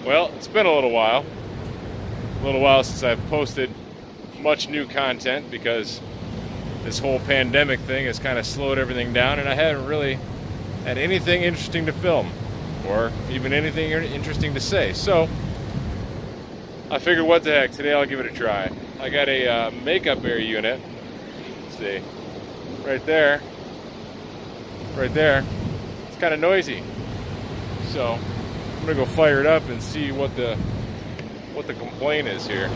Well, it's been a little while since I've posted much new content because this whole pandemic thing has kind of slowed everything down, and I haven't really had anything interesting to film or even anything interesting to say. So I figured, what the heck, today I'll give it a try. I got a makeup air unit. Let's see, right there. It's kind of noisy, so I'm gonna go fire it up and see what the complaint is here.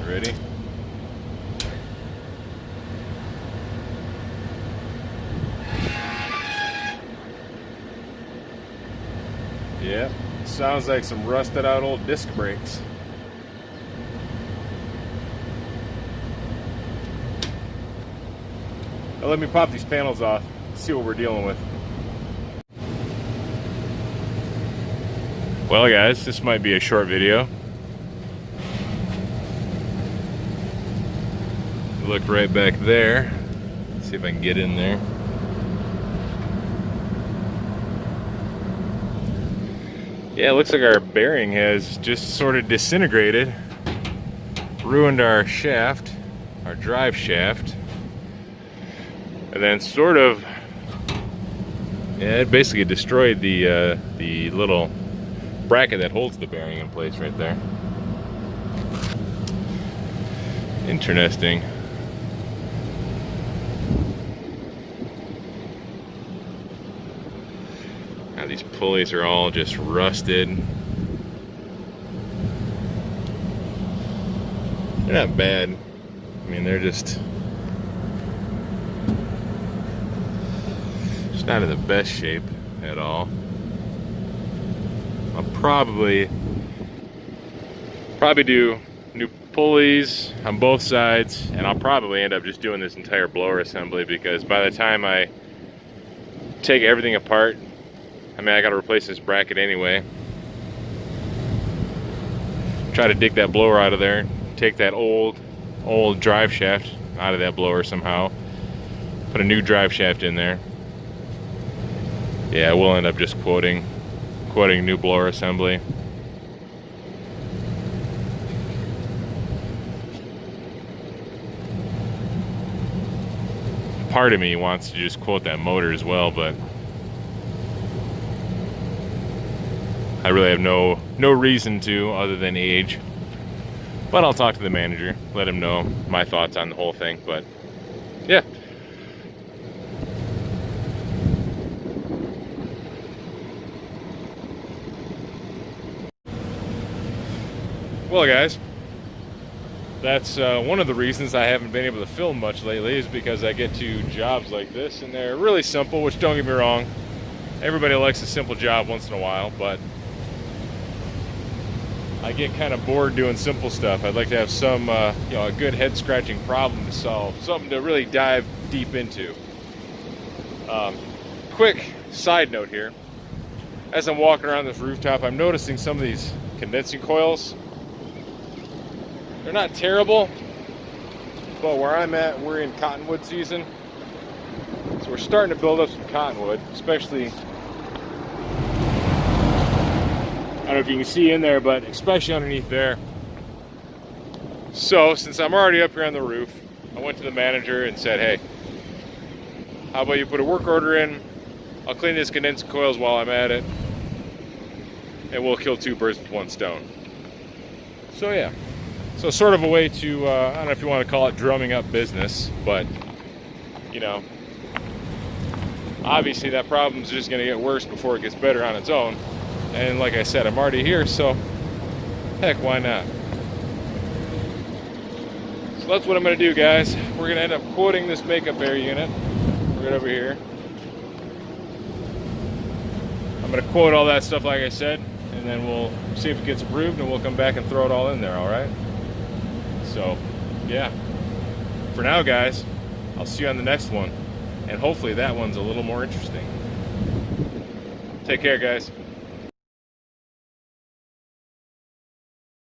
Ready? Yeah, sounds like some rusted out old disc brakes. Now let me pop these panels off, see what we're dealing with. Well guys, this might be a short video. Look right back there. Let's see if I can get in there. Yeah, it looks like our bearing has just sort of disintegrated, ruined our shaft, our drive shaft, and then sort of, yeah, it basically destroyed the little bracket that holds the bearing in place right there. Interesting. Now these pulleys are all just rusted. They're not bad. I mean, they're just not in the best shape at all. I'll probably do new pulleys on both sides, and I'll probably end up just doing this entire blower assembly, because by the time I take everything apart, I mean, I gotta replace this bracket anyway. Try to dig that blower out of there, take that old drive shaft out of that blower somehow, put a new drive shaft in there. Yeah, we'll end up just quoting new blower assembly. Part of me wants to just quote that motor as well, but I really have no reason to, other than age. But I'll talk to the manager, let him know my thoughts on the whole thing. But yeah. Well guys, that's one of the reasons I haven't been able to film much lately, is because I get to jobs like this and they're really simple, which, don't get me wrong, everybody likes a simple job once in a while, but I get kind of bored doing simple stuff. I'd like to have some, a good head-scratching problem to solve, something to really dive deep into. Quick side note here. As I'm walking around this rooftop, I'm noticing some of these condensing coils. They're not terrible, but where I'm at, we're in cottonwood season. So we're starting to build up some cottonwood, especially, I don't know if you can see in there, but especially underneath there. So since I'm already up here on the roof, I went to the manager and said, hey, how about you put a work order in? I'll clean these condensing coils while I'm at it, and we'll kill two birds with one stone. So yeah. So sort of a way to, I don't know if you want to call it drumming up business, but, obviously that problem's just going to get worse before it gets better on its own. And like I said, I'm already here, so heck, why not? So that's what I'm going to do, guys. We're going to end up quoting this makeup air unit right over here. I'm going to quote all that stuff like I said, and then we'll see if it gets approved, and we'll come back and throw it all in there, all right? So, yeah. For now, guys, I'll see you on the next one. And hopefully that one's a little more interesting. Take care, guys.